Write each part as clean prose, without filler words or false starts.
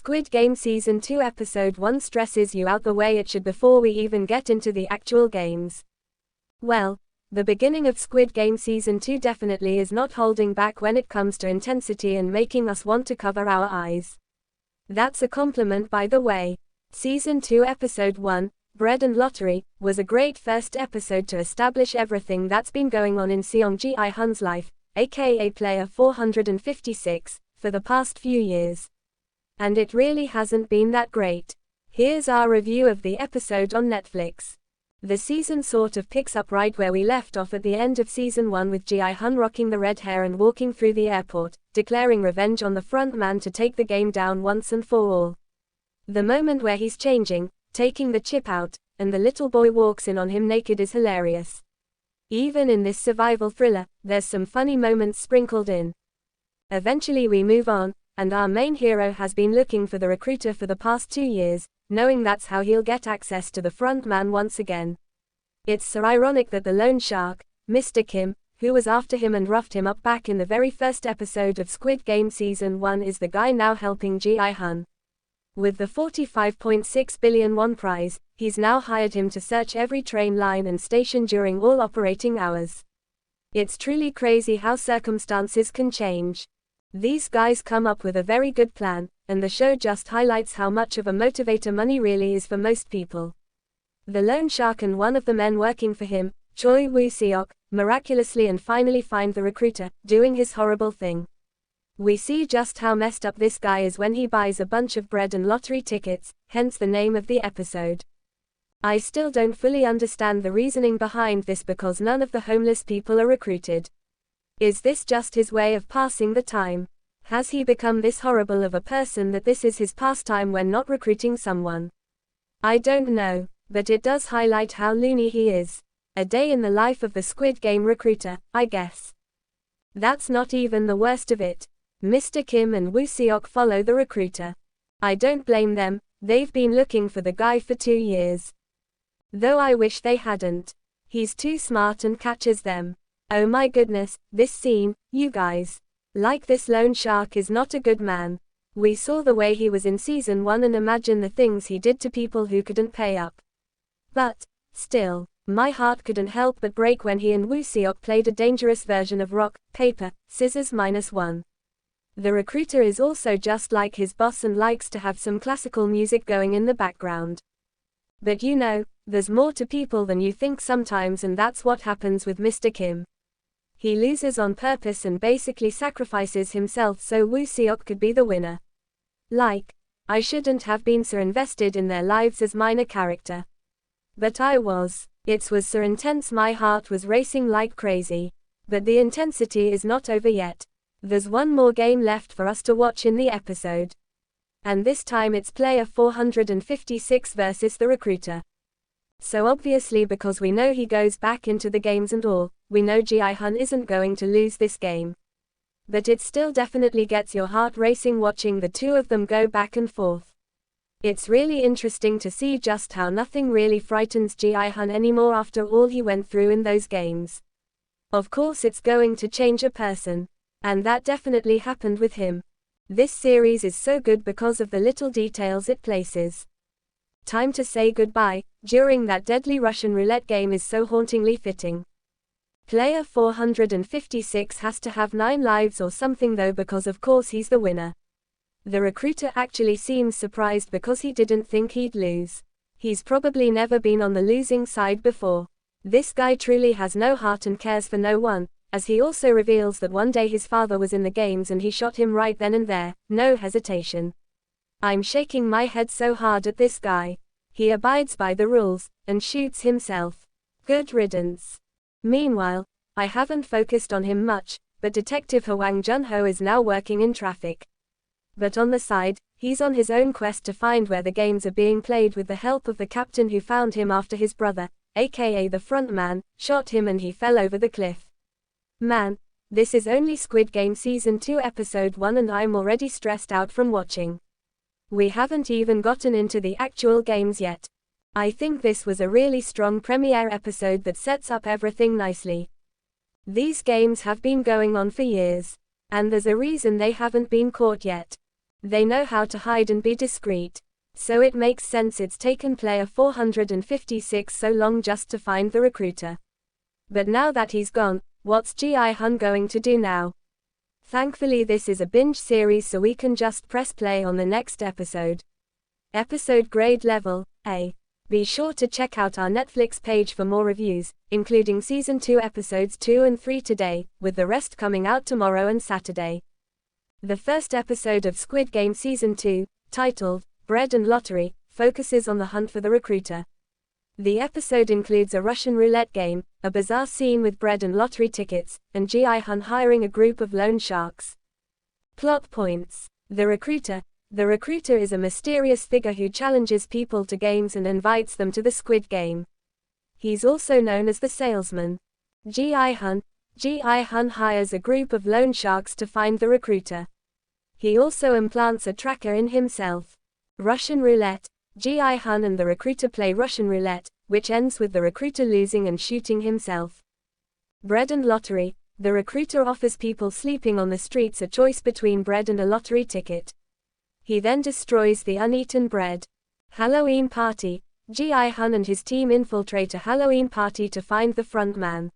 Squid Game Season 2 Episode 1 stresses you out the way it should before we even get into the actual games. Well, the beginning of Squid Game Season 2 definitely is not holding back when it comes to intensity and making us want to cover our eyes. That's a compliment, by the way. Season 2 Episode 1, Bread and Lottery, was a great first episode to establish everything that's been going on in Seong Ji-hun's life, aka Player 456, for the past few years. And it really hasn't been that great. Here's our review of the episode on Netflix. The season sort of picks up right where we left off at the end of Season 1 with Ji-hun rocking the red hair and walking through the airport, declaring revenge on the front man to take the game down once and for all. The moment where he's changing, taking the chip out, and the little boy walks in on him naked is hilarious. Even in this survival thriller, there's some funny moments sprinkled in. Eventually we move on, and our main hero has been looking for the recruiter for the past 2 years, knowing that's how he'll get access to the front man once again. It's so ironic that the loan shark, Mr. Kim, who was after him and roughed him up back in the very first episode of Squid Game Season 1 is the guy now helping Ji-hun. With the 45.6 billion won prize, he's now hired him to search every train line and station during all operating hours. It's truly crazy how circumstances can change. These guys come up with a very good plan, and the show just highlights how much of a motivator money really is for most people. The loan shark and one of the men working for him, Choi Woo-seok, miraculously and finally find the recruiter, doing his horrible thing. We see just how messed up this guy is when he buys a bunch of bread and lottery tickets, hence the name of the episode. I still don't fully understand the reasoning behind this because none of the homeless people are recruited. Is this just his way of passing the time? Has he become this horrible of a person that this is his pastime when not recruiting someone? I don't know, but it does highlight how loony he is. A day in the life of the Squid Game recruiter, I guess. That's not even the worst of it. Mr. Kim and Woo-seok follow the recruiter. I don't blame them, they've been looking for the guy for 2 years. Though I wish they hadn't. He's too smart and catches them. Oh my goodness, this scene, you guys. Like this loan shark is not a good man. We saw the way he was in Season 1 and imagine the things he did to people who couldn't pay up. But, still, my heart couldn't help but break when he and Woo-seok played a dangerous version of rock, paper, scissors -1. The recruiter is also just like his boss and likes to have some classical music going in the background. But you know, there's more to people than you think sometimes, and that's what happens with Mr. Kim. He loses on purpose and basically sacrifices himself so Woo-seok could be the winner. Like, I shouldn't have been so invested in their lives as minor character. But I was. It was so intense, my heart was racing like crazy. But the intensity is not over yet. There's one more game left for us to watch in the episode. And this time it's Player 456 versus the recruiter. So obviously, because we know he goes back into the games and all, we know Ji-hun isn't going to lose this game. But it still definitely gets your heart racing watching the two of them go back and forth. It's really interesting to see just how nothing really frightens Ji-hun anymore after all he went through in those games. Of course it's going to change a person. And that definitely happened with him. This series is so good because of the little details it places. Time to say goodbye, during that deadly Russian roulette game is so hauntingly fitting. Player 456 has to have 9 lives or something though, because of course he's the winner. The recruiter actually seems surprised because he didn't think he'd lose. He's probably never been on the losing side before. This guy truly has no heart and cares for no one, as he also reveals that one day his father was in the games and he shot him right then and there, no hesitation. I'm shaking my head so hard at this guy. He abides by the rules, and shoots himself. Good riddance. Meanwhile, I haven't focused on him much, but Detective Hwang Jun-ho is now working in traffic. But on the side, he's on his own quest to find where the games are being played with the help of the captain who found him after his brother, aka the front man, shot him and he fell over the cliff. Man, this is only Squid Game Season 2 Episode 1 and I'm already stressed out from watching. We haven't even gotten into the actual games yet. I think this was a really strong premiere episode that sets up everything nicely. These games have been going on for years. And there's a reason they haven't been caught yet. They know how to hide and be discreet. So it makes sense it's taken player 456 so long just to find the recruiter. But now that he's gone, what's Ji-hun going to do now? Thankfully this is a binge series so we can just press play on the next episode. Episode grade level, A. Be sure to check out our Netflix page for more reviews, including Season 2 episodes 2 and 3 today, with the rest coming out tomorrow and Saturday. The first episode of Squid Game Season 2, titled Bread and Lottery, focuses on the hunt for the recruiter. The episode includes a Russian roulette game, a bizarre scene with bread and lottery tickets, and Ji-hun hiring a group of loan sharks. Plot points. The recruiter. The recruiter is a mysterious figure who challenges people to games and invites them to the Squid Game. He's also known as the salesman. Ji-hun. Ji-hun hires a group of loan sharks to find the recruiter. He also implants a tracker in himself. Russian roulette. Ji-hun and the recruiter play Russian roulette, which ends with the recruiter losing and shooting himself. Bread and lottery. The recruiter offers people sleeping on the streets a choice between bread and a lottery ticket. He then destroys the uneaten bread. Halloween party. Ji-hun and his team infiltrate a Halloween party to find the front man.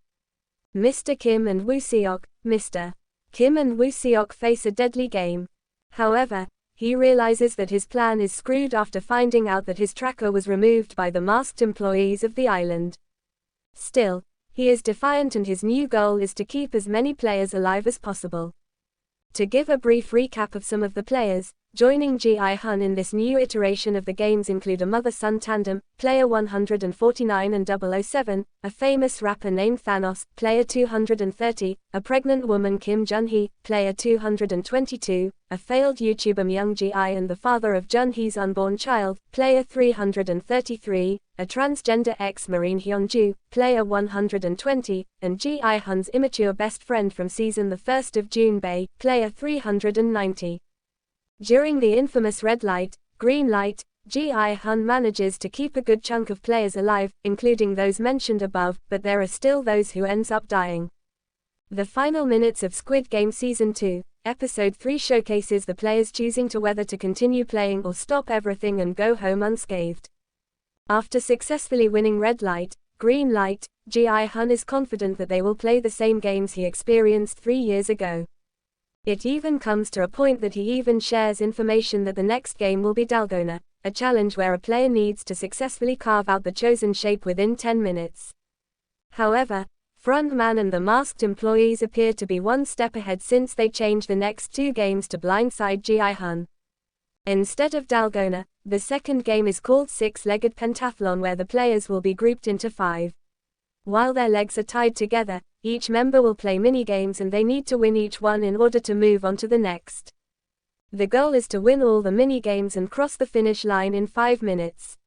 Mr. Kim and Woo-seok. Mr. Kim and Woo-seok face a deadly game. However, he realizes that his plan is screwed after finding out that his tracker was removed by the masked employees of the island. Still, he is defiant and his new goal is to keep as many players alive as possible. To give a brief recap of some of the players, joining Ji-hun in this new iteration of the games include a mother-son tandem, player 149 and 007, a famous rapper named Thanos, player 230, a pregnant woman Kim Jun-hee, player 222, a failed YouTuber Myung Ji-I and the father of Jun-hee's unborn child, player 333, a transgender ex-Marine Hyunju, player 120, and Ji-hun's immature best friend from season 1 of June Bae, player 390. During the infamous red light, green light, Ji-hun manages to keep a good chunk of players alive, including those mentioned above, but there are still those who ends up dying. The final minutes of Squid Game Season 2, Episode 3 showcases the players choosing to whether to continue playing or stop everything and go home unscathed. After successfully winning red light, green light, Ji-hun is confident that they will play the same games he experienced 3 years ago. It even comes to a point that he even shares information that the next game will be Dalgona, a challenge where a player needs to successfully carve out the chosen shape within 10 minutes. However, Frontman and the masked employees appear to be one step ahead since they changed the next 2 games to blindside Ji-hun. Instead of Dalgona, the second game is called Six-Legged Pentathlon where the players will be grouped into 5. While their legs are tied together, each member will play mini-games and they need to win each one in order to move on to the next. The goal is to win all the mini-games and cross the finish line in 5 minutes.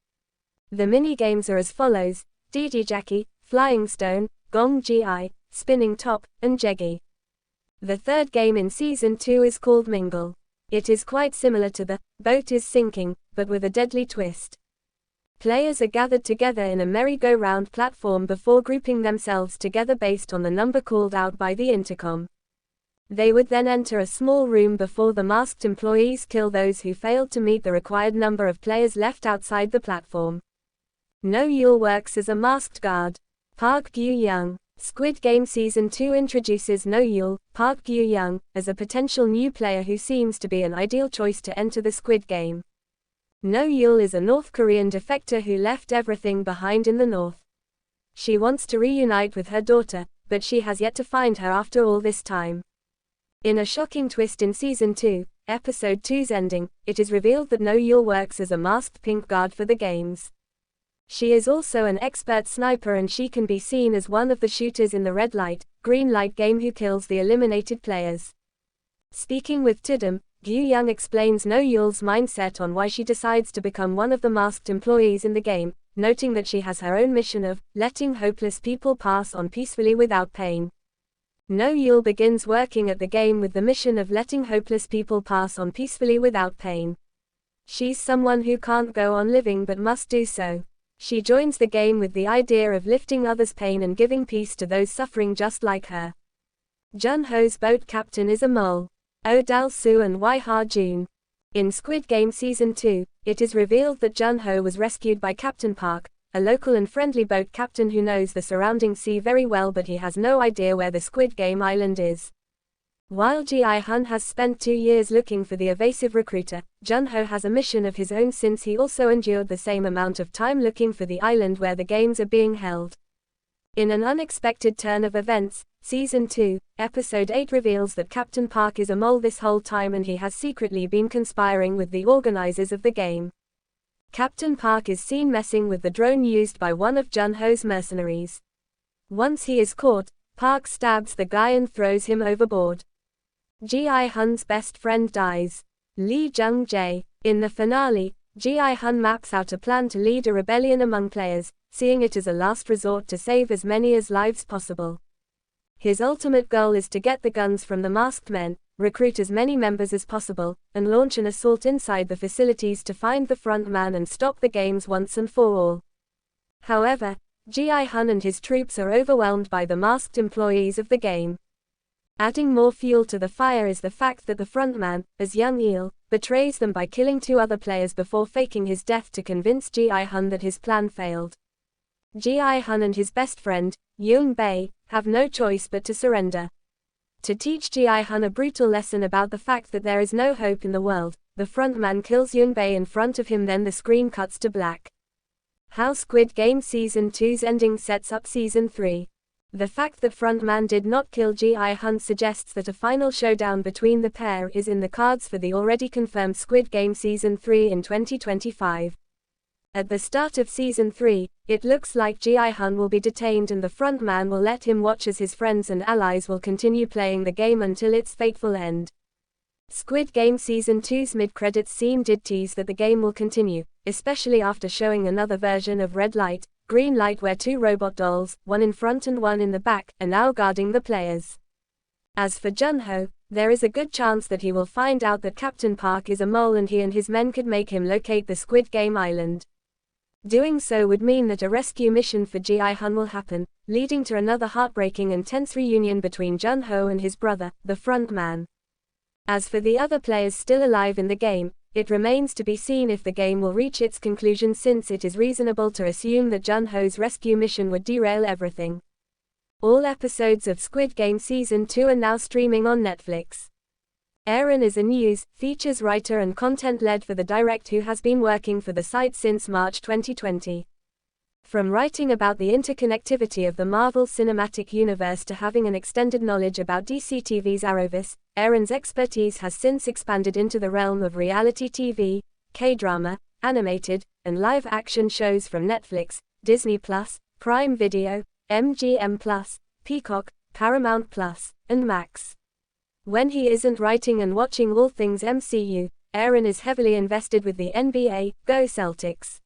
The mini-games are as follows: Jackie, Flying Stone, Gong Gi, Spinning Top, and Jeggy. The third game in Season 2 is called Mingle. It is quite similar to the Boat is Sinking, but with a deadly twist. Players are gathered together in a merry-go-round platform before grouping themselves together based on the number called out by the intercom. They would then enter a small room before the masked employees kill those who failed to meet the required number of players left outside the platform. No Yul works as a masked guard. Park Gyu-young. Squid Game Season 2 introduces No Yul, Park Gyu-young, as a potential new player who seems to be an ideal choice to enter the Squid Game. No Yul is a North Korean defector who left everything behind in the North. She wants to reunite with her daughter, but she has yet to find her after all this time. In a shocking twist in Season 2, Episode 2's ending, it is revealed that No Yul works as a masked pink guard for the games. She is also an expert sniper and she can be seen as one of the shooters in the red light, green light game who kills the eliminated players. Speaking with Tudum, Gyu-young explains No Yul's mindset on why she decides to become one of the masked employees in the game, noting that she has her own mission of letting hopeless people pass on peacefully without pain. No Yul begins working at the game with the mission of letting hopeless people pass on peacefully without pain. She's someone who can't go on living but must do so. She joins the game with the idea of lifting others' pain and giving peace to those suffering just like her. Jun-ho's boat captain is a mole. Oh Dal-soo and Wai Ha-jun. In Squid Game Season 2, it is revealed that Jun-ho was rescued by Captain Park, a local and friendly boat captain who knows the surrounding sea very well, but he has no idea where the Squid Game island is. While Ji-hun has spent 2 years looking for the evasive recruiter, Jun-ho has a mission of his own since he also endured the same amount of time looking for the island where the games are being held. In an unexpected turn of events, Season 2, Episode 8 reveals that Captain Park is a mole this whole time and he has secretly been conspiring with the organizers of the game. Captain Park is seen messing with the drone used by one of Jun-ho's mercenaries. Once he is caught, Park stabs the guy and throws him overboard. Ji-hun's best friend dies. Lee Jung-jae. In the finale, Ji-hun maps out a plan to lead a rebellion among players, seeing it as a last resort to save as many as lives possible. His ultimate goal is to get the guns from the masked men, recruit as many members as possible, and launch an assault inside the facilities to find the front man and stop the games once and for all. However, Ji-hun and his troops are overwhelmed by the masked employees of the game. Adding more fuel to the fire is the fact that the frontman, as Young Il, betrays them by killing 2 other players before faking his death to convince Ji-hun that his plan failed. Ji-hun and his best friend, Yoon Bae, have no choice but to surrender. To teach Ji-hun a brutal lesson about the fact that there is no hope in the world, the frontman kills Yoon Bae in front of him, then the screen cuts to black. How Squid Game Season 2's ending sets up Season 3. The fact that frontman did not kill Ji-hun suggests that a final showdown between the pair is in the cards for the already confirmed Squid Game Season 3 in 2025. At the start of Season 3, it looks like Ji-hun will be detained and the frontman will let him watch as his friends and allies will continue playing the game until its fateful end. Squid Game Season 2's mid-credits scene did tease that the game will continue, especially after showing another version of Red Light, Green Light where 2 robot dolls, one in front and one in the back, are now guarding the players. As for Jun-ho, there is a good chance that he will find out that Captain Park is a mole and he and his men could make him locate the Squid Game island. Doing so would mean that a rescue mission for Ji-hun will happen, leading to another heartbreaking and tense reunion between Jun-ho and his brother, the front man. As for the other players still alive in the game, it remains to be seen if the game will reach its conclusion, since it is reasonable to assume that Jun-ho's rescue mission would derail everything. All episodes of Squid Game Season 2 are now streaming on Netflix. Aaron is a news, features writer and content lead for The Direct who has been working for the site since March 2020. From writing about the interconnectivity of the Marvel Cinematic Universe to having an extended knowledge about DC TV's Arrowverse, Aaron's expertise has since expanded into the realm of reality TV, K-drama, animated, and live-action shows from Netflix, Disney+, Prime Video, MGM+, Peacock, Paramount+, and Max. When he isn't writing and watching all things MCU, Aaron is heavily invested with the NBA, Go Celtics,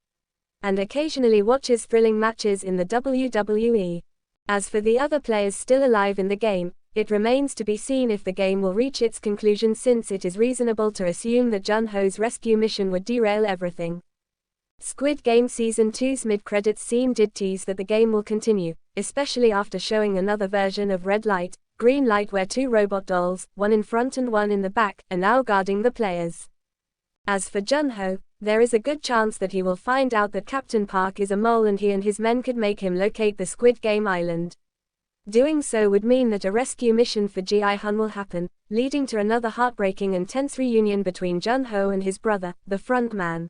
and occasionally watches thrilling matches in the WWE. As for the other players still alive in the game, it remains to be seen if the game will reach its conclusion, since it is reasonable to assume that Jun-ho's rescue mission would derail everything. Squid Game Season 2's mid-credits scene did tease that the game will continue, especially after showing another version of Red Light, Green Light where 2 robot dolls, one in front and one in the back, are now guarding the players. As for Jun-ho, there is a good chance that he will find out that Captain Park is a mole and he and his men could make him locate the Squid Game island. Doing so would mean that a rescue mission for Ji-hun will happen, leading to another heartbreaking and tense reunion between Jun-ho and his brother, the front man.